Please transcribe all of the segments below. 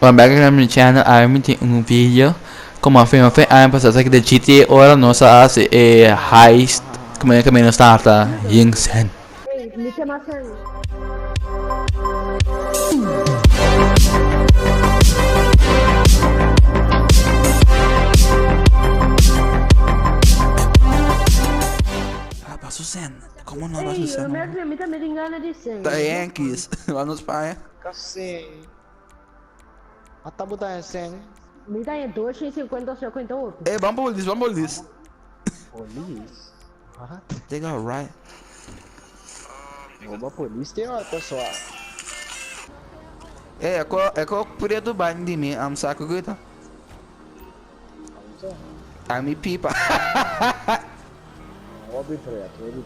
Welcome back to my channel. I'm making un video. Como afirma fe, I'm passando aqui de GTA. Ora nossa hace heist. Como é que menos starta? Yingsen. Ei, me chama Sam. Ah, passo Sen. Como não passo Ei, Sen? o meu me também engana de Sam. Tá Yankees. Lá nos pai. Kasi matabo tayo sen Me dá em 2,50 Ei, vamos por isso, vamos por isso. police. What? They got right. Rouba police tem uma pessoa. É ko pure do banho de mim. Am saco guta. Ami pipa. Rouba preto.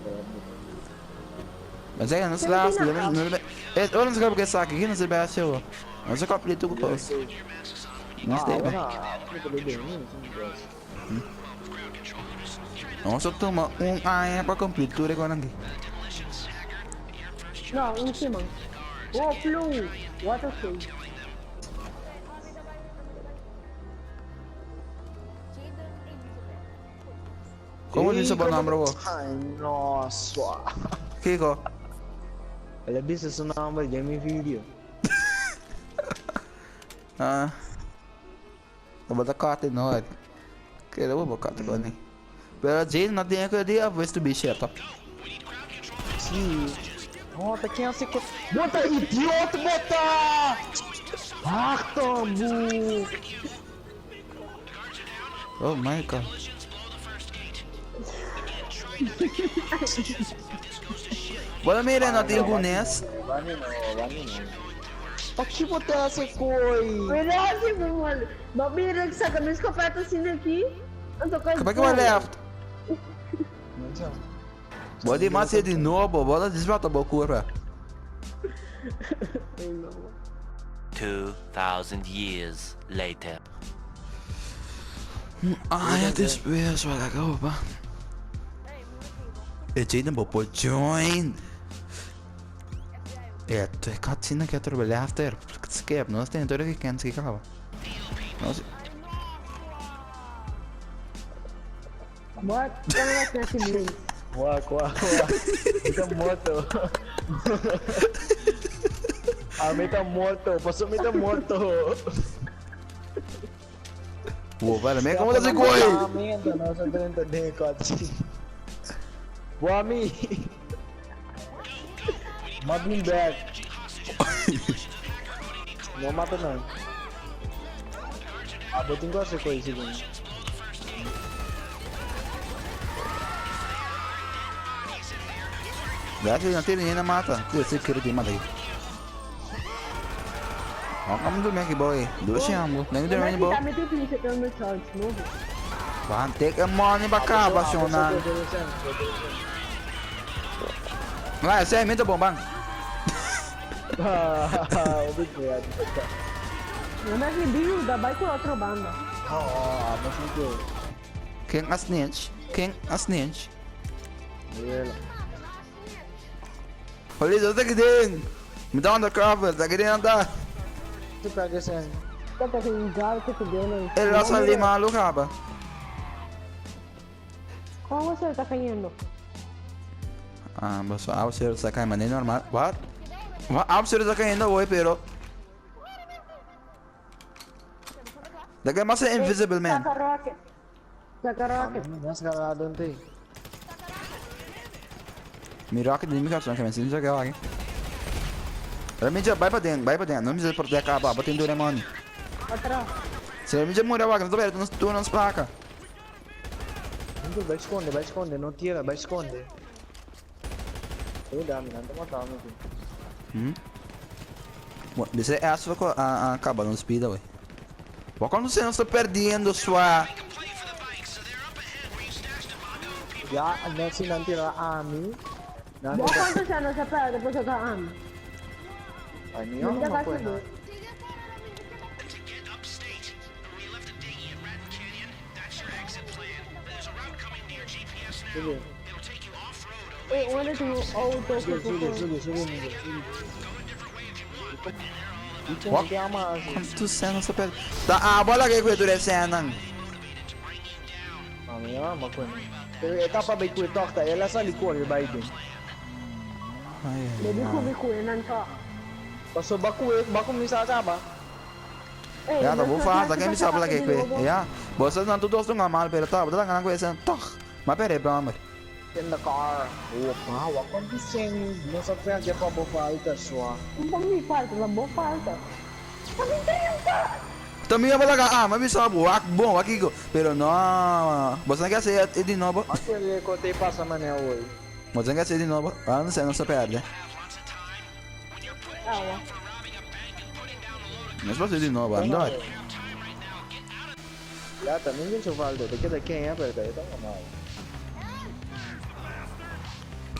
Mas é, não se lasca. Eu não sei porque saco aqui, não sei bem a seu. Mas eu comprei tudo com isso. Não sei bem. Nossa, eu tomo aia pra cumprir tudo agora aqui. Não, em cima. Oh, Blue. What a shame. Como disse o bom nome, bro? Ai, nossa. Kiko. Ela disse seu nome de meu vídeo. Ah. Eu vou dar corte não, olha. Quero eu vou corte agora, né? Pero Jane não tem que dia, vou este bicho é top. Sim. Bota quem é que bota idiota, bota! Ah, tambu. Oh my god. Bora mira, não tem o Gunes. Vani não. Aqui botar essa coi. Verdade, meu mano. Babira que saca minha escopeta assim aqui. Como é que vai left? Bora mais de novo, bora desvolta a bocura. 2,000 years later. Ai, desespero, só legal, opa. E Jane não pode join. É, tu é cutscene que eu trabalhar after. Skip, nós temos tudo que quer, que calma. Nós... Bora, como vai ser esse inglês? Wah. Kita moto. Meta moto. Pasok meta moto. Pô, vale, como tá se coi? Kami ang tanong sa ganito din kotse. Wami. Madmin back. Mama to na. Abutin ko si Koy siguro. Dati não tem ninguém na mata. Tu sei que ele mata aí. Ó, como do Mac boy. Dois chamo. Nem do Mac boy. Tá me tem que ter no charge novo. Vai ter que money pra cá, baixona. Vai, você é muito bom, bang. Obrigado. Eu não vi da vai com outra banda. Mas não King a snitch. King a snitch. deu. Olha isso, tá aqui dentro. Me dá undercover, tá querendo andar. Tu pega esse ano. Tá fazendo engalo que tu deu, né? Ele vai sair maluco, raba. Qual você tá ganhando? Ah, mas a você está caindo maneira normal. What? A você está caindo hoje, pero. Daqui mais é invisible man. Saca rocket. Mas cara doon tayo. Me rocket din mi kapsan kami sin jogar aqui. Ela me já vai pra dentro, não me precisa proteger a capa, bota em Doraemon. Outra. Se ela me já morreu aqui, não tô vendo, tu não se placa. Hindi, vai esconde. Não tira, vai esconde. Dami, nanto matama ito. Dice é a sua acaba no speed away. Quando você não está perdendo sua. Ya, si nanti na ami. Buat kau tu sana siapa ada pasal kaam. Ano yun? Hindi ka Mapo na. sabi. Sige. Wala tu auto Sige. tinha que amar. Quanto cena sa pera? Ta bola kay ko dure cena. Mami ama ko. Pero etapa ba ko tok ta ela sa likod ba din. Ay. Jadi kubi-kubi ka. Paso baku misasa ba? Ya tá, vou falar, tá quem me sabe lá que é. Ya, vocês não tudo estão mal, pero tá, tá ganhando coisa, tá. Mas pera aí, Brahma. In the car. Opa, wa kon diseng mo sa kaya kaya pa bo falta swa. Kung may falta, labo falta. Pag-hintayin ka! Também eu vou largar, mas me sabe, bom, aqui, pero não, você não quer ser de novo? Aquele ko te pasa manel hoy. Você não quer ser de novo? Ah, não sei, não se perde. Awa. Mas você de novo, andar. Ya también yo su falta, te queda quem é pero tá mal.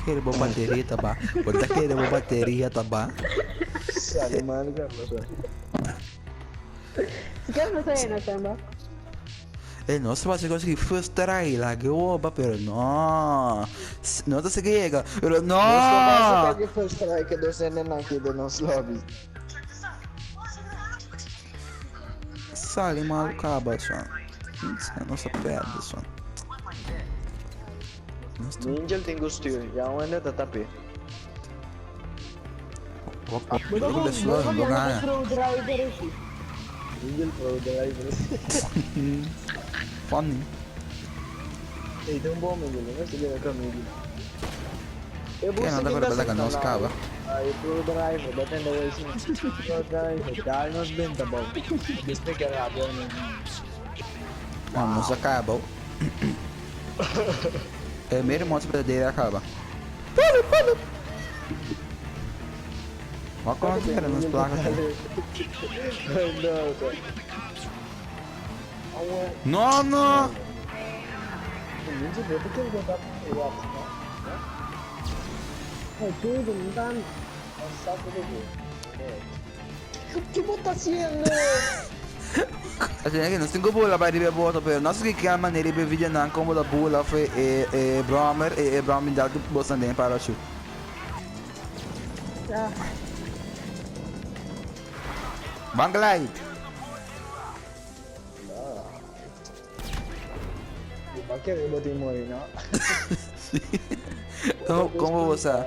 Quer boa bateria, tá bom? Você quer boa bateria, tá bom? Sale mal ka paso. Sekarang masaya na tamba. Eh, no se va a conseguir frustrar la goba, pero no. No te se llega, pero no. Mas que first try que descende na aqui do nosso lobby. Sale mal caba, son. Nossa pedra, son. Ninja tem gusto, ya wala tatapi. Vou descer, não ganha. Pro driver ito. Ninja pro driver. Funny. Eh, tem bom menino, mas sige na kami. Kaya nanda ko na pala nos caba. Ay, pro driver, batendo assim. Pro driver, dahil nos benta ba. Gusto ka radio no. Vamos acaba. É mesmo moto verdadeira acaba. Olha como que era nas placas. Não, não. Ninja betul que ele botar pro WhatsApp, né? Ay, tudo, não dá. Sabe do que botar assim, né? Assim, aqui nós temos bola para ir boa, pero nós que quer maneira de vídeo não como da bola foi Bromer Bromer dá do bolsa nem para chu. Ah, Banglai. Pakai ribet timur ini, no? Como você?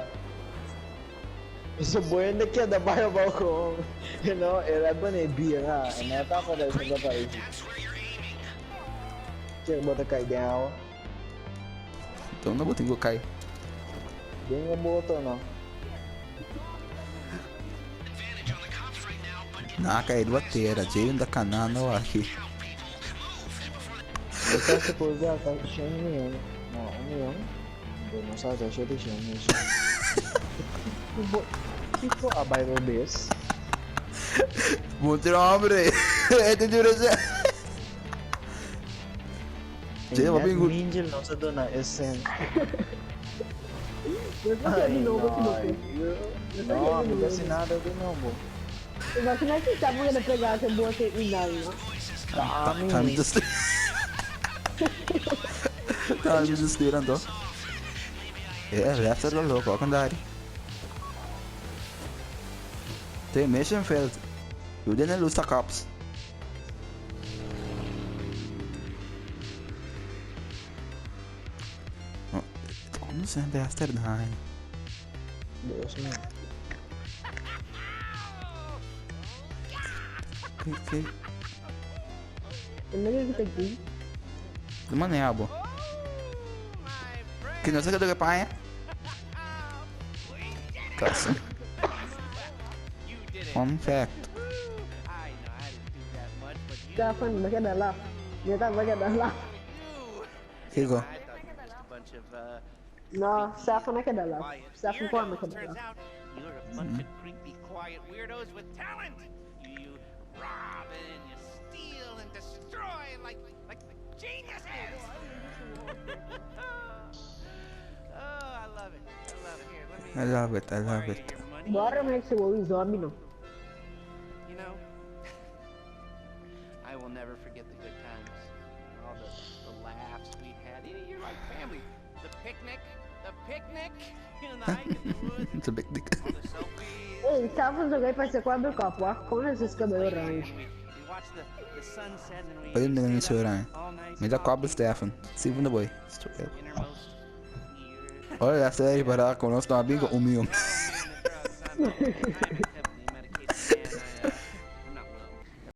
Isso boiando que ada baia balcão, you know, era bane bira, na tapa da segunda país. Que bota cai down. Então não vou ter que cair. Bem o botão não. Na cair do ateira, jeito da canana aqui. Kita sepuluh akan sini, no, ini yang, belum saja sudah sini. Tipo abai robes. Muito hombre. É de dureza. Jadi apa minggu? Ninja não se dona esen. Mas não quer de novo esse bote. Não, não dá nada de novo. Imagina que tá muito pegar esse bote e não. Tá me Tá me desesperando. É, left era louco, ó, Kandari. Tem mission failed. You didn't lose the cops. Não sei, bastard, não. Deus meu. Que? Ano yung kita di? De mana é, abo? Que não sei o que eu pai, Caça. Fun fact. Stefan, bakit dala? Dia tak bakit dala. Here you go. No, Stefan bakit dala. Stefan ko bakit dala. You're a bunch of creepy, quiet weirdos with talent. You rob and you steal and destroy like geniuses. Oh, I love it. I love it. Here, let me. I love it, I love borrow it. your money. Bora may siguro zombie no. You know, I will never forget the good times, all the laughs we had. You're like family. The picnic, the picnic in the hike in the woods. It's a big dick. All the selfies. Ei, tava jogando pra ser quadro copo, ó. Como esses cabelos ranhos. We watch the sunset and we Pwede mo na stayed nang up all night. Medyo cobble Stefan. Save the boy. Innermost years. Olha, essa aí para conosco, amigo, humilde. Oh, man, the crowd signed up.